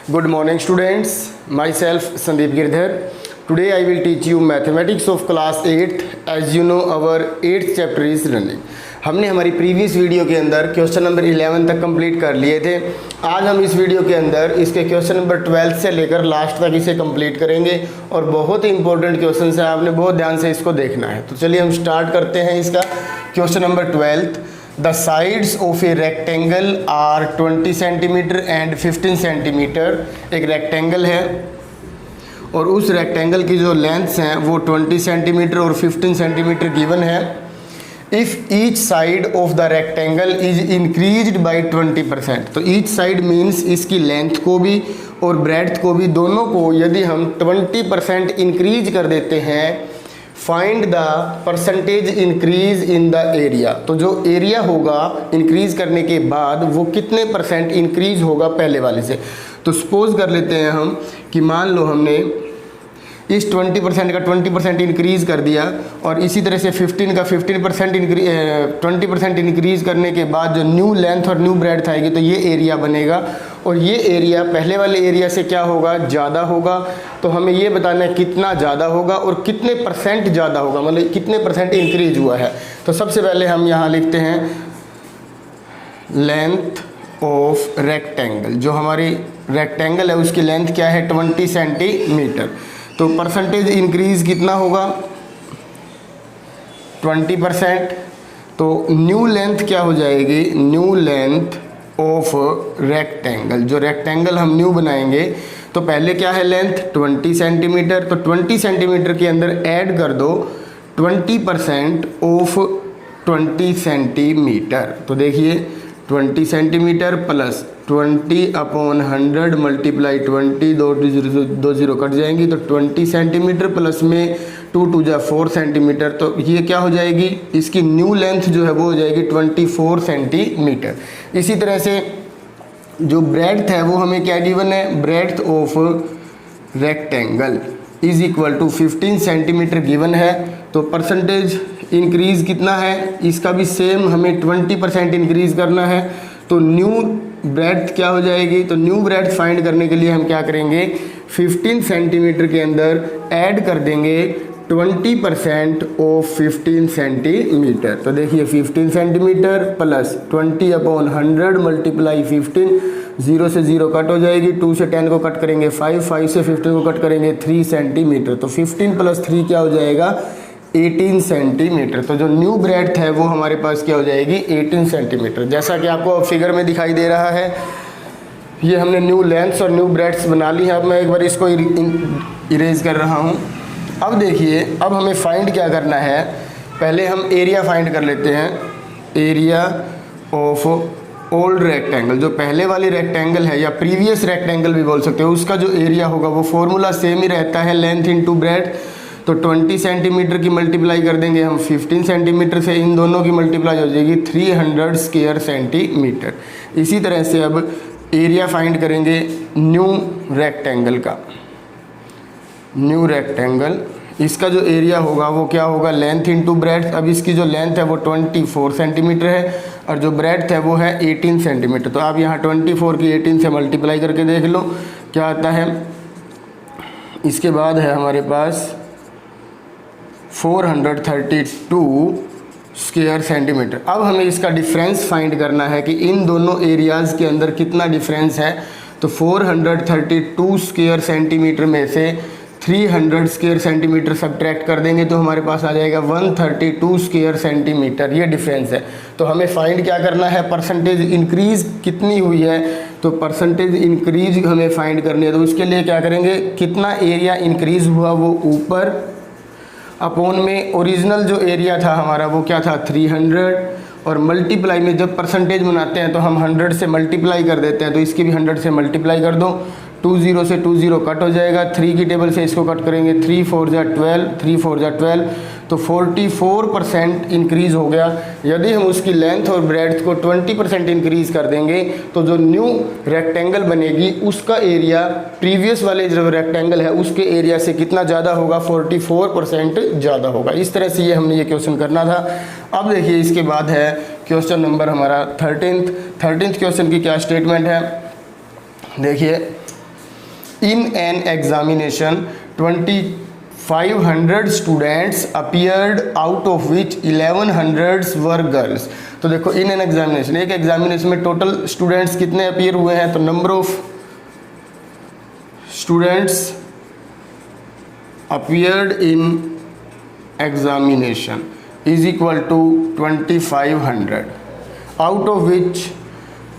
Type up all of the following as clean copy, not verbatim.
Good morning students, myself Sandeep Girdhar. Today I will teach you mathematics of class 8. As you know our 8th chapter is running. हमने हमारी previous video के अंदर question number 11 तक complete कर लिए थे। आज हम इस वीडियो के अंदर इसके क्वेश्चन नंबर 12 से लेकर लास्ट तक इसे कंप्लीट करेंगे और बहुत ही इंपॉर्टेंट क्वेश्चन है, आपने बहुत ध्यान से इसको देखना है। तो चलिए हम स्टार्ट करते हैं इसका question number 12। The sides of a rectangle are 20 centimetre and 15 centimetre. एक रेक्टेंगल है और उस रेक्टेंगल की जो लेंथ्स हैं वो 20 सेंटीमीटर और 15 सेंटीमीटर गिवन है। If each side of the rectangle is increased by 20%, तो ईच साइड मीन्स इसकी लेंथ को भी और ब्रेड्थ को भी, दोनों को यदि हम 20% इंक्रीज कर देते हैं, find the percentage increase in the area. तो जो एरिया होगा इंक्रीज करने के बाद वो कितने परसेंट इंक्रीज होगा पहले वाले से। तो सपोज कर लेते हैं हम कि मान लो हमने इस 20% का 20% इंक्रीज़ कर दिया और इसी तरह से 15 का 15% 20% इंक्रीज़ करने के बाद जो न्यू लेंथ और न्यू ब्रेड्थ आएगी तो ये एरिया बनेगा और ये एरिया पहले वाले एरिया से क्या होगा, ज़्यादा होगा। तो हमें ये बताना है कितना ज़्यादा होगा और कितने परसेंट ज़्यादा होगा, मतलब कितने परसेंट इंक्रीज हुआ है। तो सबसे पहले हम यहाँ लिखते हैं लेंथ ऑफ रेक्टेंगल। जो हमारी रेक्टेंगल है उसकी लेंथ क्या है, 20 सेंटीमीटर। तो परसेंटेज इंक्रीज़ कितना होगा, 20%। तो न्यू लेंथ क्या हो जाएगी, न्यू लेंथ ऑफ रेक्टेंगल। जो रेक्टेंगल हम न्यू बनाएंगे तो पहले क्या है लेंथ 20 सेंटीमीटर, तो 20 सेंटीमीटर के अंदर ऐड कर दो 20% ऑफ 20 सेंटीमीटर। तो देखिए 20 सेंटीमीटर प्लस 20/100 मल्टीप्लाई 20, दो जीरो कट जाएंगी तो 20 सेंटीमीटर प्लस में 2 2 जा 4 सेंटीमीटर। तो ये क्या हो जाएगी, इसकी न्यू लेंथ जो है वो हो जाएगी 24 सेंटीमीटर। इसी तरह से जो ब्रेड्थ है वो हमें क्या गिवन है, breadth of rectangle is equal to 15 centimetre given है। तो परसेंटेज इंक्रीज़ कितना है, इसका भी सेम हमें 20% इंक्रीज़ करना है। तो न्यू ब्रेड्थ क्या हो जाएगी, तो न्यू ब्रेड्थ फाइंड करने के लिए हम क्या करेंगे, 15 सेंटीमीटर के अंदर ऐड कर देंगे 20% ऑफ 15 सेंटीमीटर। तो देखिए 15 सेंटीमीटर प्लस 20/100 मल्टीप्लाई 15, 0 से 0 कट हो जाएगी, 2 से 10 को कट करेंगे 5, 5 से 15 को कट करेंगे 3 सेंटीमीटर। तो 15 प्लस 3 क्या हो जाएगा, 18 सेंटीमीटर। तो जो न्यू ब्रेड्थ है वो हमारे पास क्या हो जाएगी, 18 सेंटीमीटर। जैसा कि आपको फिगर में दिखाई दे रहा है, ये हमने न्यू लेंथ्स और न्यू ब्रेड्थ्स बना ली है। अब मैं एक बार इसको इरेज कर रहा हूँ। अब देखिए अब हमें फाइंड क्या करना है, पहले हम एरिया फाइंड कर लेते हैं। एरिया ऑफ ओल्ड रेक्टेंगल, जो पहले वाली रेक्टेंगल है या प्रीवियस रेक्टेंगल भी बोल सकते हो, उसका जो एरिया होगा वो फॉर्मूला सेम ही रहता है, लेंथ इंटू ब्रेड्थ। तो 20 सेंटीमीटर की मल्टीप्लाई कर देंगे हम 15 सेंटीमीटर से, इन दोनों की मल्टीप्लाई हो जाएगी 300 स्क्वायर सेंटीमीटर। इसी तरह से अब एरिया फाइंड करेंगे न्यू रेक्टेंगल का। न्यू रेक्टेंगल, इसका जो एरिया होगा वो क्या होगा, लेंथ इंटू ब्रेड्थ। अब इसकी जो लेंथ है वो 24 सेंटीमीटर है और जो ब्रेड्थ है वो है 18 सेंटीमीटर। तो आप यहाँ 24 की 18 से मल्टीप्लाई करके देख लो क्या आता है। इसके बाद है हमारे पास 432 स्क्वायर सेंटीमीटर। अब हमें इसका डिफरेंस फाइंड करना है कि इन दोनों एरियाज़ के अंदर कितना डिफरेंस है। तो 432 स्क्वायर सेंटीमीटर में से 300 स्क्वायर सेंटीमीटर सब्ट्रैक्ट कर देंगे तो हमारे पास आ जाएगा 132 स्क्वायर सेंटीमीटर। ये डिफरेंस है। तो हमें फाइंड क्या करना है, परसेंटेज इंक्रीज़ कितनी हुई है। तो परसेंटेज इंक्रीज हमें फाइंड करनी है। तो उसके लिए क्या करेंगे, कितना एरिया इंक्रीज़ हुआ वो ऊपर अपॉन में ओरिजिनल जो एरिया था हमारा वो क्या था 300, और मल्टीप्लाई में जब परसेंटेज बनाते हैं तो हम 100 से मल्टीप्लाई कर देते हैं। तो इसकी भी 100 से मल्टीप्लाई कर दो, 2 0 से 2 0 कट हो जाएगा, 3 की टेबल से इसको कट करेंगे, 3 4 जा 12, 3 4 जा 12। तो 44% इंक्रीज़ हो गया। यदि हम उसकी लेंथ और ब्रेड्थ को 20% इंक्रीज़ कर देंगे तो जो न्यू रेक्टेंगल बनेगी उसका एरिया प्रीवियस वाले जो रेक्टेंगल है उसके एरिया से कितना ज़्यादा होगा, 44% ज़्यादा होगा। इस तरह से ये हमने ये क्वेश्चन करना था। अब देखिए इसके बाद है क्वेश्चन नंबर हमारा 13th क्वेश्चन की क्या स्टेटमेंट है। देखिए in an examination 2500 students appeared out of which 1100 were girls. तो देखो इन एन एग्जामिनेशन, एक एग्जामिनेशन में टोटल स्टूडेंट्स कितने अपीयर हुए हैं, तो number of students appeared in examination is equal to 2500 out of which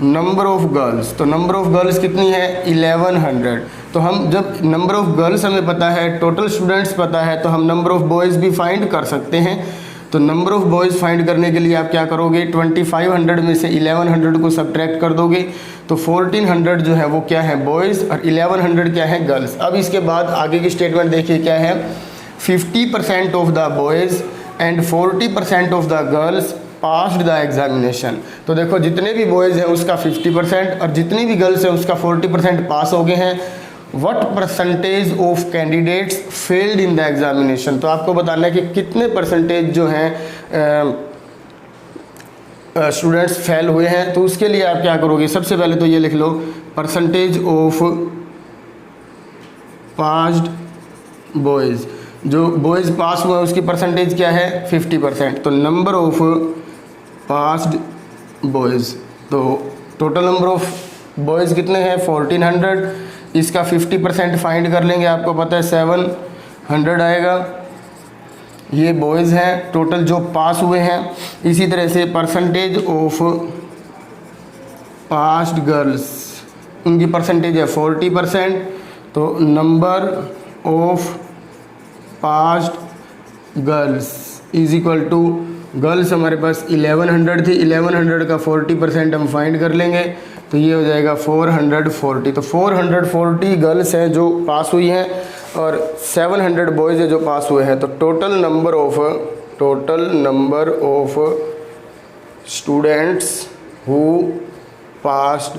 number of girls, तो number of girls कितनी है 1100। तो हम जब नंबर ऑफ गर्ल्स हमें पता है, टोटल स्टूडेंट्स पता है, तो हम नंबर ऑफ बॉयज़ भी फाइंड कर सकते हैं। तो नंबर ऑफ बॉयज़ फाइंड करने के लिए आप क्या करोगे, 2500 में से 1100 को सब्ट्रैक्ट कर दोगे, तो 1400 जो है वो क्या है बॉयज़ और 1100 क्या है गर्ल्स। अब इसके बाद आगे की स्टेटमेंट देखिए क्या है, 50% of the boys and 40% of the girls passed the examination. तो देखो जितने भी बॉयज़ हैं उसका 50% और जितनी भी गर्ल्स हैं उसका 40% पास हो गए हैं। What percentage of candidates failed in the examination, तो आपको बताना है कि कितने परसेंटेज जो हैं स्टूडेंट्स फेल हुए हैं। तो उसके लिए आप क्या करोगे, सबसे पहले तो ये लिख लो परसेंटेज ऑफ पास्ड बॉयज़, जो बॉयज़ पास हुए उसकी परसेंटेज क्या है 50%। तो नंबर ऑफ पास्ड बॉयज़, तो टोटल नंबर ऑफ बॉयज़ कितने हैं 1400, इसका 50% फाइंड कर लेंगे, आपको पता है 700 आएगा। ये बॉयज़ हैं टोटल जो पास हुए हैं। इसी तरह से परसेंटेज ऑफ पास्ड गर्ल्स, उनकी परसेंटेज है 40%, तो number of passed girls is equal to, girls हमारे पास 1100 थी, 1100 का 40% हम फाइंड कर लेंगे, तो ये हो जाएगा 440। तो 440 गर्ल्स हैं जो पास हुई हैं और 700 बॉयज़ हैं जो पास हुए हैं। तो total number of students who passed,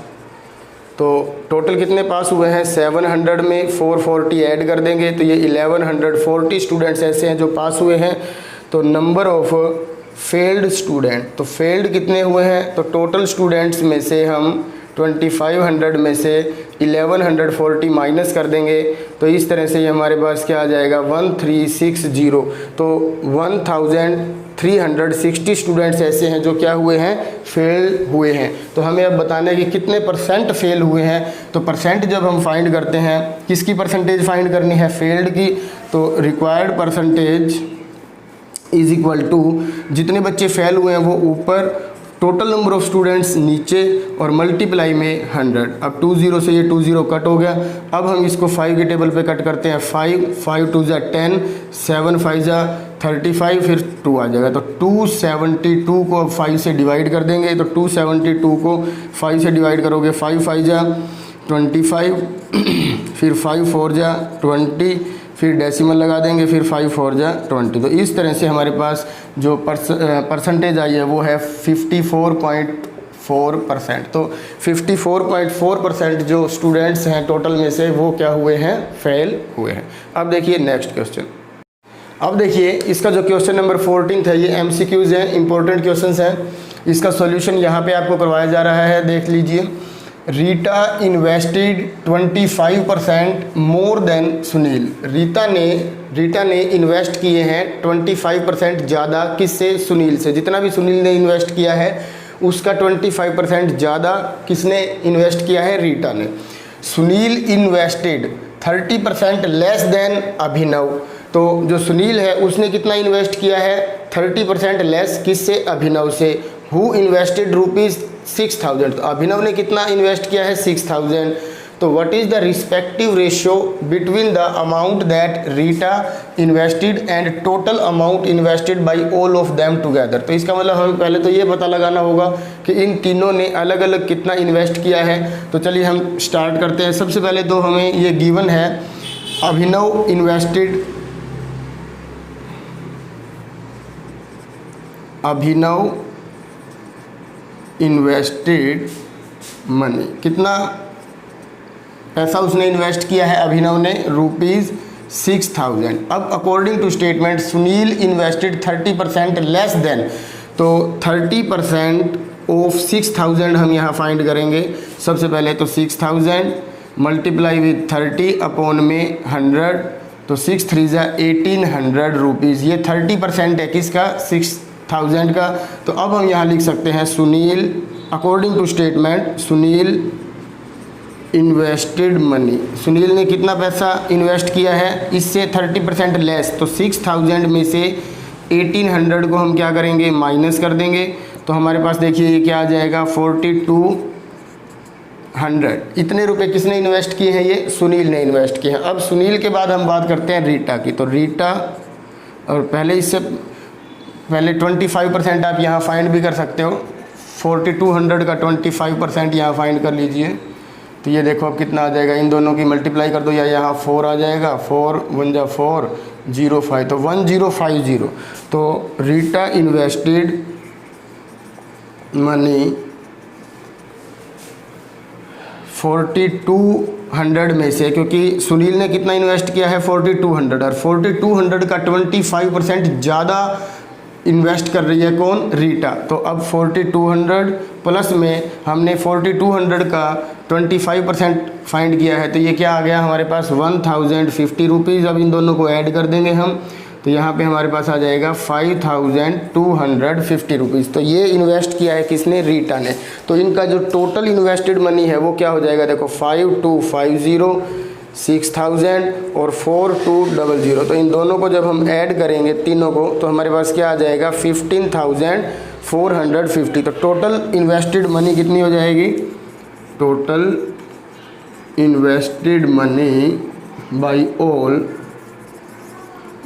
तो टोटल कितने पास हुए हैं 700 में 440 ऐड कर देंगे, तो ये 1140 स्टूडेंट्स ऐसे हैं जो पास हुए हैं। तो नंबर ऑफ फेल्ड स्टूडेंट, तो फेल्ड कितने हुए हैं, तो टोटल स्टूडेंट्स में से हम 2500 में से 1140 माइनस कर देंगे, तो इस तरह से ये हमारे पास क्या आ जाएगा 1360। तो 1360 स्टूडेंट्स ऐसे हैं जो क्या हुए हैं फेल हुए हैं। तो हमें अब बताना है कि कितने परसेंट फेल हुए हैं। तो परसेंट जब हम फाइंड करते हैं, किसकी परसेंटेज फाइंड करनी है फेल्ड की, तो required percentage is equal to जितने बच्चे फेल हुए हैं वो ऊपर, टोटल नंबर ऑफ स्टूडेंट्स नीचे और मल्टीप्लाई में 100। अब 20 से ये 20 कट हो गया। अब हम इसको 5 के टेबल पे कट करते हैं, 5 2 ज़ा 10, 7 5 ज़ा 35, फिर 2 आ जाएगा। तो 272 को अब 5 से डिवाइड कर देंगे, तो 272 को 5 से डिवाइड करोगे, 5 5 ज़ा 25, फिर 5 4 ज़ा 20, फिर डेसिमल लगा देंगे, फिर 5 4 ज़ा 20। तो इस तरह से हमारे पास जो परसेंटेज आई है वो है 54.4%। तो 54.4% जो स्टूडेंट्स हैं टोटल में से वो क्या हुए हैं फेल हुए हैं। अब देखिए नेक्स्ट क्वेश्चन। अब देखिए इसका जो क्वेश्चन नंबर 14 है ये MCQs हैं, इंपॉर्टेंट क्वेश्चंस हैं। इसका सॉल्यूशन यहाँ पे आपको करवाया जा रहा है, देख लीजिए। Rita invested 25% more than Sunil. Rita ने इन्वेस्ट किए हैं 25% ज़्यादा, किससे, सुनील से। जितना भी सुनील ने इन्वेस्ट किया है उसका 25% ज़्यादा किसने इन्वेस्ट किया है, रीटा ने। सुनील इन्वेस्टेड 30% लेस देन अभिनव। तो जो सुनील है उसने कितना इन्वेस्ट किया है 30% लेस, किससे, अभिनव से। हु इन्वेस्टेड ₹6000, तो अभिनव ने कितना इन्वेस्ट किया है 6000। तो what is the respective ratio between the amount that Rita invested and total amount invested bye all of them together. तो इसका मतलब हमें पहले तो ये पता लगाना होगा कि इन तीनों ने अलग अलग कितना इन्वेस्ट किया है। तो चलिए हम स्टार्ट करते हैं। सबसे पहले तो हमें ये गिवन है अभिनव इन्वेस्टेड मनी, कितना पैसा उसने इन्वेस्ट किया है अभिनव ने, ₹6000। अब according to statement Sunil invested 30% less than, तो 30% ऑफ 6000 हम यहाँ फाइंड करेंगे। सबसे पहले तो 6000 मल्टीप्लाई विथ 30 अपॉन में 100, तो 6 3 जा 1800 रुपीज़। ये 30% है किसका, 6000 का। तो अब हम यहाँ लिख सकते हैं Sunil according to statement, Sunil invested money, Sunil ने कितना पैसा इन्वेस्ट किया है, इससे 30% लेस, तो 6000 में से 1800 को हम क्या करेंगे, माइनस कर देंगे। तो हमारे पास देखिए ये क्या आ जाएगा, 4200। इतने रुपए किसने इन्वेस्ट किए हैं, ये सुनील ने इन्वेस्ट किए हैं। अब सुनील के बाद हम बात करते हैं रीटा की। तो रीटा, और पहले इससे पहले 25% आप यहाँ फाइंड भी कर सकते हो, 4200 का 25% यहाँ फाइंड कर लीजिए। तो ये देखो अब कितना आ जाएगा, इन दोनों की मल्टीप्लाई कर दो, या यहाँ 4 आ जाएगा, 4 1 जा 4 0 5, तो 1050। तो रीटा इन्वेस्टेड मनी 4200 में से, क्योंकि सुनील ने कितना इन्वेस्ट किया है 4200, और 4200 का 25% ज़्यादा इन्वेस्ट कर रही है कौन, रीटा। तो अब 4200 प्लस में हमने 4200 का 25% फाइंड किया है, तो ये क्या आ गया हमारे पास 1050 रुपीज़। अब इन दोनों को ऐड कर देंगे हम, तो यहाँ पे हमारे पास आ जाएगा 5250 रुपीज़। तो ये इन्वेस्ट किया है किसने, रीटा ने। तो इनका जो टोटल इन्वेस्टेड मनी है वो क्या हो जाएगा, देखो 5250 6000 और 4200। तो इन दोनों को जब हम ऐड करेंगे तीनों को, तो हमारे पास क्या आ जाएगा 15450। तो टोटल इन्वेस्टेड मनी कितनी हो जाएगी, total invested money by all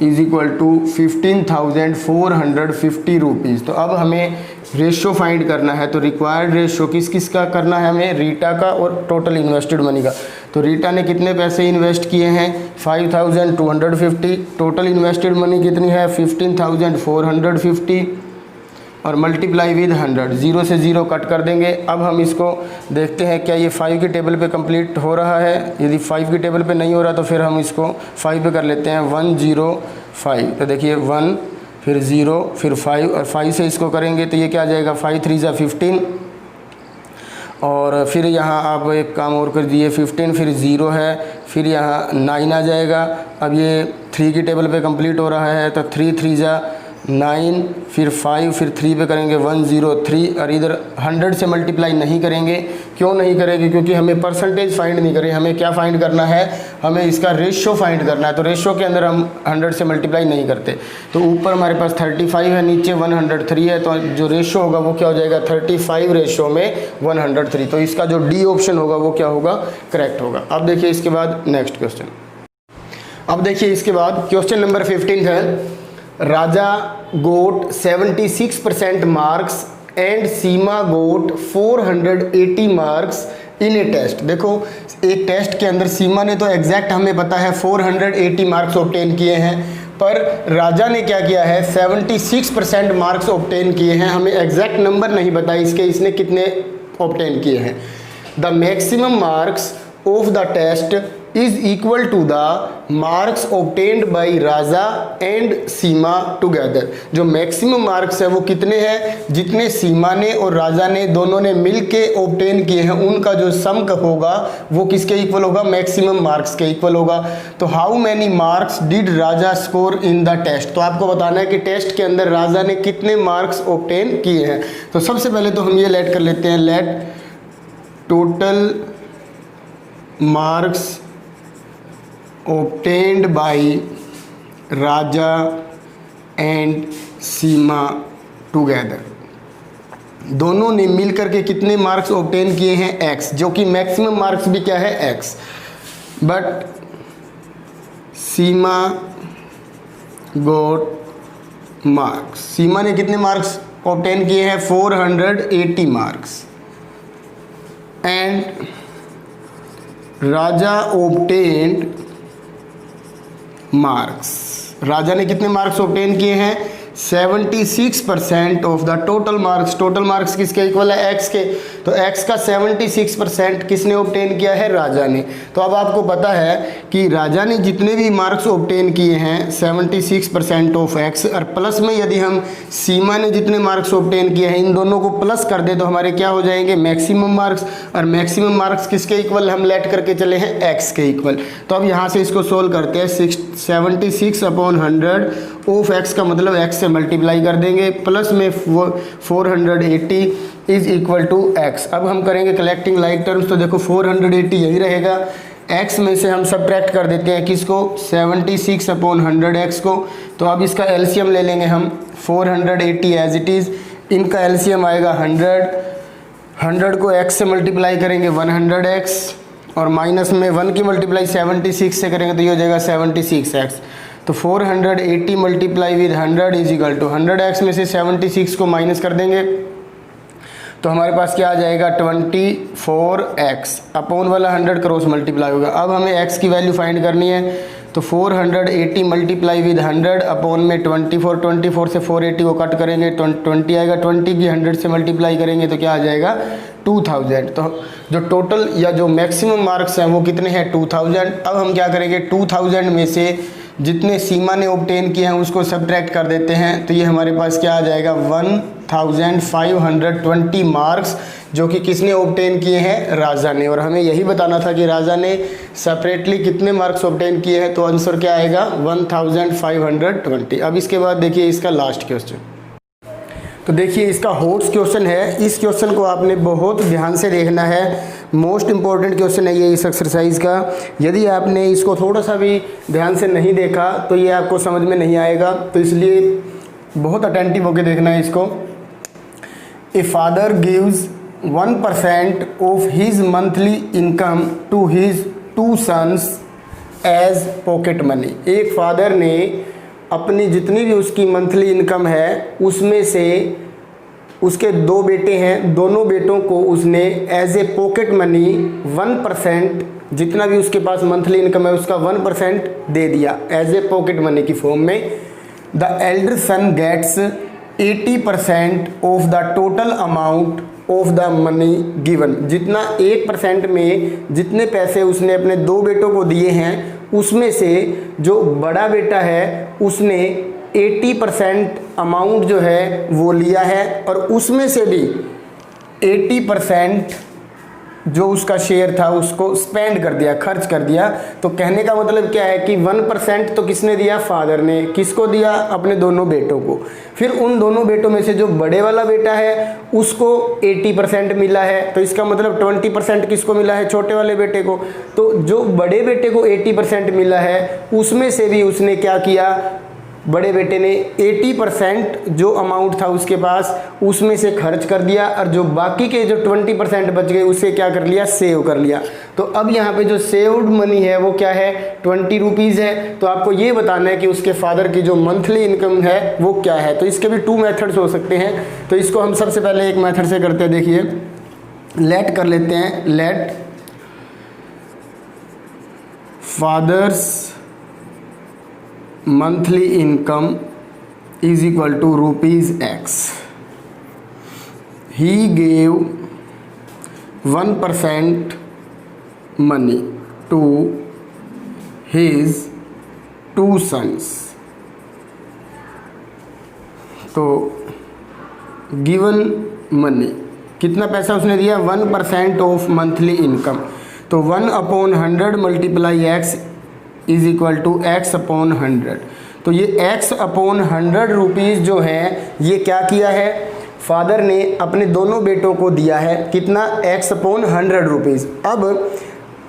is equal to 15450 rupees. तो अब हमें रेशो फाइंड करना है, तो रिक्वायर्ड रेशो किस किस का करना है हमें, रीटा का और टोटल इन्वेस्टेड मनी का। तो रीटा ने कितने पैसे इन्वेस्ट किए हैं 5250, टोटल इन्वेस्टेड मनी कितनी है 15450, और मल्टीप्लाई विद 100, 0 से 0 कट कर देंगे। अब हम इसको देखते हैं क्या ये 5 की टेबल पे कंप्लीट हो रहा है। यदि 5 की टेबल पे नहीं हो रहा तो फिर हम इसको 5 पे कर लेते हैं, 105। तो देखिए 1 फिर 0 फिर 5, और 5 से इसको करेंगे तो ये क्या आ जाएगा 5 3 जा 15, और फिर यहाँ आप एक काम और कर दिए 15 फिर 0 है, फिर यहाँ 9 आ जाएगा। अब ये 3 की टेबल पे कंप्लीट हो रहा है, तो 3 3 जा 9, फिर 5 फिर 3 पे करेंगे 103, और इधर 100 से मल्टीप्लाई नहीं करेंगे। क्यों नहीं करेंगे, क्योंकि हमें परसेंटेज फाइंड नहीं करें, हमें क्या फाइंड करना है, हमें इसका रेशो फाइंड करना है। तो रेशो के अंदर हम 100 से मल्टीप्लाई नहीं करते। तो ऊपर हमारे पास 35 है, नीचे 103 है, तो जो रेशो होगा वो क्या हो जाएगा 35 रेशो में 103। तो इसका जो डी ऑप्शन होगा वो क्या होगा, करेक्ट होगा। अब देखिए इसके बाद नेक्स्ट क्वेश्चन। अब देखिए इसके बाद क्वेश्चन नंबर 15 है, Raja got 76% marks and Seema got 480 marks in a test. देखो एक टेस्ट के अंदर सीमा ने तो एग्जैक्ट हमें पता है 480 मार्क्स ऑब्टेन किए हैं, पर राजा ने क्या किया है 76% मार्क्स ऑब्टेन किए हैं। हमें एग्जैक्ट नंबर नहीं पता इसके, इसने कितने ऑब्टेन किए हैं। The maximum marks of the test is equal to the marks obtained by Raja and Seema together. जो मैक्सिमम मार्क्स है वो कितने हैं, जितने सीमा ने और राजा ने दोनों ने मिल के ऑब्टेन किए हैं, उनका जो सम होगा वो किसके इक्वल होगा, मैक्सिमम मार्क्स के इक्वल होगा। तो how many marks did Raja score in the test. तो आपको बताना है कि टेस्ट के अंदर राजा ने कितने मार्क्स ऑब्टेन किए हैं। तो सबसे पहले तो हम ये लेट कर लेते हैं, let total marks obtained by Raja and Seema together. दोनों ने मिल करके कितने मार्क्स ऑब्टेन किए हैं x, जो कि मैक्सिमम मार्क्स भी क्या है x। But Seema got marks, Seema ने कितने मार्क्स ऑब्टेन किए हैं 480 marks, and Raja obtained marks, Raja ने कितने मार्क्स ऑब्टेन किए हैं 76% of the total marks. Total marks किसके इक्वल है x के, तो x का 76% किसने ऑब्टेन किया है? राजा ने। तो अब आपको पता है कि राजा ने जितने भी मार्क्स ऑब्टेन किए हैं 76% ऑफ x, और प्लस में यदि हम सीमा ने जितने मार्क्स ऑब्टेन किए हैं इन दोनों को प्लस कर दे तो हमारे क्या हो जाएंगे? Maximum marks. और मैक्सिमम मार्क्स किसके इक्वल हम लेट करके चले हैं? x के इक्वल। तो अब यहाँ से इसको सोल्व करते हैं। 76/100 ऑफ x का मतलब x से मल्टीप्लाई कर देंगे, प्लस में 480 इज इक्वल टू x। अब हम करेंगे कलेक्टिंग लाइक टर्म्स, तो देखो 480 यही रहेगा, x में से हम सब्ट्रैक्ट कर देते हैं किसको? 76/100 x को। तो अब इसका एलसीएम ले लेंगे हम, 480 एज इट इज़, इनका एलसीएम आएगा 100 को x से मल्टीप्लाई करेंगे 100x, और माइनस में 1 की मल्टीप्लाई 76 से करेंगे तो ये हो जाएगा 76x। तो 480 multiply with 100 is equal to 100x में से 76 को माइनस कर देंगे तो हमारे पास क्या आ जाएगा? 24x, अपॉन वाला 100 क्रॉस मल्टीप्लाई होगा। अब हमें x की वैल्यू फाइंड करनी है, तो 480 मल्टीप्लाई विद 100 अपॉन में 24 से 480 को कट करेंगे 20 आएगा, 20 की 100 से मल्टीप्लाई करेंगे तो क्या आ जाएगा? 2000। तो जो टोटल या जो मैक्सिमम मार्क्स हैं वो कितने हैं? 2000। अब हम क्या करेंगे? 2000 में से जितने सीमा ने ऑब्टेन किए हैं उसको सब्ट्रैक्ट कर देते हैं, तो ये हमारे पास क्या आ जाएगा? 1520 मार्क्स, जो कि किसने ऑब्टेन किए हैं? राजा ने। और हमें यही बताना था कि राजा ने सेपरेटली कितने मार्क्स ऑब्टेन किए हैं, तो आंसर क्या आएगा? 1520। अब इसके बाद देखिए इसका लास्ट क्वेश्चन। तो देखिए इसका हॉट्स क्वेश्चन है, इस क्वेश्चन को आपने बहुत ध्यान से देखना है, मोस्ट इंपॉर्टेंट क्वेश्चन है ये इस एक्सरसाइज का। यदि आपने इसको थोड़ा सा भी ध्यान से नहीं देखा तो ये आपको समझ में नहीं आएगा, तो इसलिए बहुत अटेंटिव होकर देखना है इसको। A father gives 1% of his monthly income to his 2 sons as pocket money. एक फादर ने अपनी जितनी भी उसकी मंथली इनकम है उसमें से उसके 2 बेटे हैं, दोनों बेटों को उसने एज ए पॉकेट मनी 1%, जितना भी उसके पास मंथली इनकम है उसका 1% दे दिया एज ए पॉकेट मनी की फॉर्म में। The elder son gets 80% of the total amount of the money given. जितना 1% में जितने पैसे उसने अपने 2 बेटों को दिए हैं उसमें से जो बड़ा बेटा है उसने 80% अमाउंट जो है वो लिया है, और उसमें से भी 80% जो उसका शेयर था उसको स्पेंड कर दिया, खर्च कर दिया। तो कहने का मतलब क्या है कि 1% तो किसने दिया? फादर ने। किसको दिया? अपने दोनों बेटों को। फिर उन दोनों बेटों में से जो बड़े वाला बेटा है उसको 80% मिला है, तो इसका मतलब 20% किसको मिला है? छोटे वाले बेटे को। तो जो बड़े बेटे को 80% मिला है उसमें से भी उसने क्या किया? बड़े बेटे ने 80% जो अमाउंट था उसके पास उसमें से खर्च कर दिया, और जो बाकी के जो 20% बच गए उसे क्या कर लिया? सेव कर लिया। तो अब यहाँ पे जो सेव्ड मनी है वो क्या है? 20 रुपीज़ है। तो आपको ये बताना है कि उसके फादर की जो मंथली इनकम है वो क्या है। तो इसके भी 2 मेथड्स हो सकते हैं। तो इसको हम सबसे पहले एक मेथड से करते हैं, देखिए लेट कर लेते हैं। Let father's monthly income is equal to ₹X। He gave 1% money to his 2 sons. तो गिवन मनी कितना पैसा उसने दिया? 1% ऑफ मंथली इनकम। तो 1/100 multiply x is equal to x/100। तो ये x/100 रुपीज़ जो है ये क्या किया है? फादर ने अपने दोनों बेटों को दिया है। कितना? x/100 rupees. अब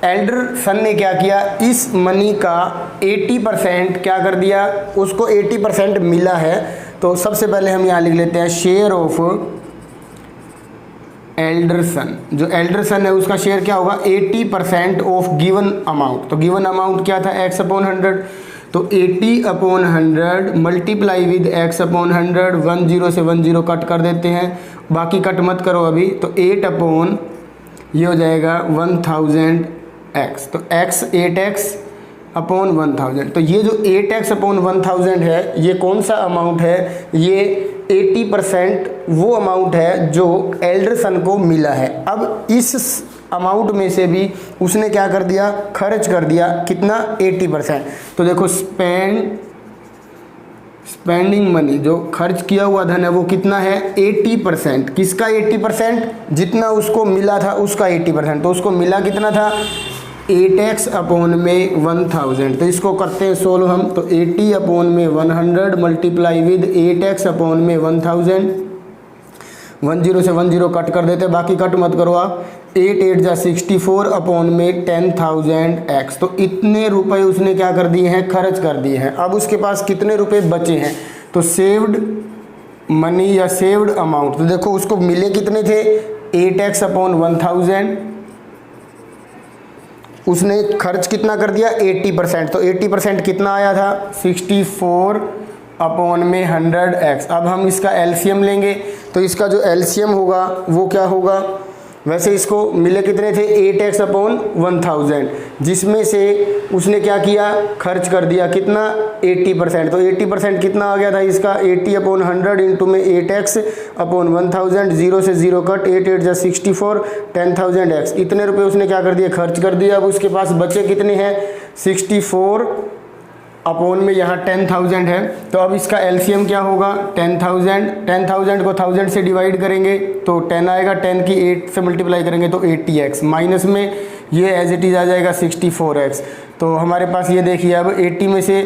एल्डर सन ने क्या किया? इस मनी का 80% क्या कर दिया? उसको 80% मिला है। तो सबसे पहले हम यहाँ लिख लेते हैं शेयर ऑफ एल्डर सन। जो एल्डर सन है उसका शेयर क्या होगा? 80% ऑफ गिवन अमाउंट। तो गिवन अमाउंट क्या था? x/100। तो 80/100 मल्टीप्लाई विद x/100। 10 से 10 कट कर देते हैं, बाकी कट मत करो अभी। तो 8 ये हो जाएगा 1000x। तो x 8x अपॉन 1000। तो ये जो 8x अपॉन 1000 है, ये कौन सा अमाउंट है? ये 80% वो अमाउंट है जो एल्डर सन को मिला है। अब इस अमाउंट में से भी उसने क्या कर दिया? खर्च कर दिया। कितना? 80%। तो देखो स्पेंडिंग मनी, जो खर्च किया हुआ धन है वो कितना है? 80%। किसका 80%? जितना उसको मिला था उसका 80%। तो उसको मिला कितना था? 8x अपॉन में 1000। तो इसको करते हैं सोल्व हम। तो 80 अपॉन में 100 मल्टीप्लाई विद 8x अपॉन में 1000। 10 से 10 कट कर देते, बाकी कट मत करो आप। 8 8 जा 64 अपॉन में 10,000x। तो इतने रुपए उसने क्या कर दिए हैं? खर्च कर दिए हैं। अब उसके पास कितने रुपए बचे हैं? तो सेव्ड मनी या सेव्ड अमाउंट, तो देखो उसको मिले कितने थे? 8x upon 1000। उसने खर्च कितना कर दिया? 80%। तो 80% कितना आया था? 64 अपॉन में 100x। अब हम इसका एलसीएम लेंगे, तो इसका जो एलसीएम होगा वो क्या होगा? वैसे इसको मिले कितने थे? 8x अपॉन 1000, जिसमें से उसने क्या किया? खर्च कर दिया। कितना? 80%। तो 80% कितना आ गया था इसका? 80 अपॉन 100 इंटू में 8x अपॉन 1000। 0 से 0 कट, 8 8 जा 64, 10,000x। इतने रुपए उसने क्या कर दिए? खर्च कर दिया। अब उसके पास बचे कितने हैं? 64 अपॉन में यहाँ 10,000 है। तो अब इसका एलसीएम क्या होगा? 10,000। 10,000 को 1000 से डिवाइड करेंगे तो 10 आएगा। 10 की 8 से मल्टीप्लाई करेंगे तो 80x। माइनस में ये एज इट इज़ आ जाएगा 64x। तो हमारे पास ये देखिए, अब 80 में से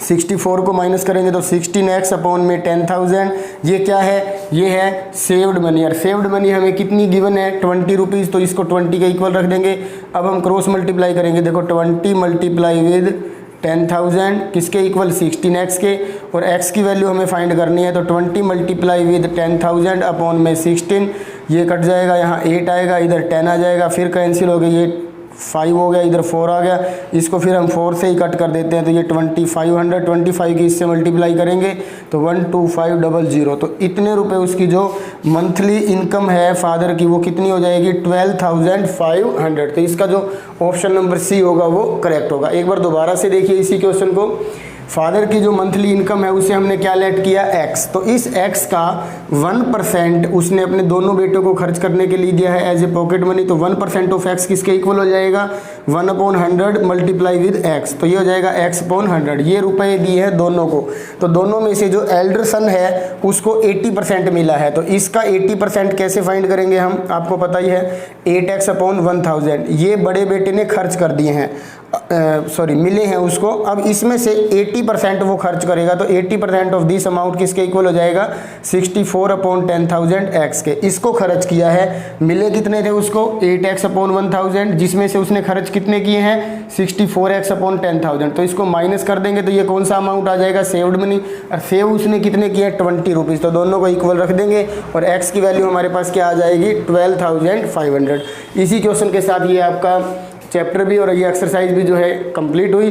64 को माइनस करेंगे तो 16x अपॉन में 10,000। ये क्या है? ये है सेव्ड मनी। और सेव्ड मनी हमें कितनी गिवन है? 20 रुपीज़। तो इसको 20 का इक्वल रख देंगे। अब हम क्रॉस मल्टीप्लाई करेंगे। देखो 20 मल्टीप्लाई विद 10,000 किसके इक्वल? 16x के। और x की वैल्यू हमें फाइंड करनी है, तो 20 मल्टीप्लाई विद 10,000 अपॉन में 16। ये कट जाएगा, यहाँ 8 आएगा, इधर 10 आ जाएगा, फिर कैंसिल हो गया, ये 5 हो गया, इधर 4 आ गया। इसको फिर हम 4 से ही कट कर देते हैं, तो ये 2500। 25 की इससे मल्टीप्लाई करेंगे तो 12500। तो इतने रुपए उसकी जो मंथली इनकम है फादर की, वो कितनी हो जाएगी? 12,500। तो इसका जो ऑप्शन नंबर सी होगा वो करेक्ट होगा। एक बार दोबारा से देखिए इसी क्वेश्चन को। फादर की जो मंथली इनकम है उसे हमने क्या लेट किया? x। तो इस x का 1% उसने अपने दोनों बेटों को खर्च करने के लिए दिया है एज ए पॉकेट मनी। तो 1% ऑफ x किसके इक्वल हो जाएगा? 1 अपॉन 100 मल्टीप्लाई विद x। तो ये हो जाएगा x अपॉन 100। ये रुपए दिए हैं दोनों को। तो दोनों में से जो एल्डर सन है उसको 80% मिला है। तो इसका 80% कैसे फाइंड करेंगे हम? आपको पता ही है, 8x अपॉन 1000। ये बड़े बेटे ने खर्च कर दिए हैं, मिले हैं उसको। अब इसमें से 80% वो खर्च करेगा। तो 80% ऑफ दिस अमाउंट किसके इक्वल हो जाएगा? 64 अपॉन 10,000x के। इसको खर्च किया है, मिले कितने थे उसको? 8x अपॉन 1000, जिसमें से उसने खर्च कितने किए हैं? 64x upon 10,000। तो इसको माइनस कर देंगे तो ये कौन सा अमाउंट आ जाएगा? Saved money. और सेव उसने कितने किए? 20 रुपीज़। तो दोनों को इक्वल रख देंगे और x की वैल्यू हमारे पास क्या आ जाएगी? 12,500। इसी क्वेश्चन के साथ ये आपका चैप्टर भी और ये एक्सरसाइज भी जो है कंप्लीट हुई।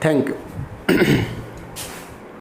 Thank you.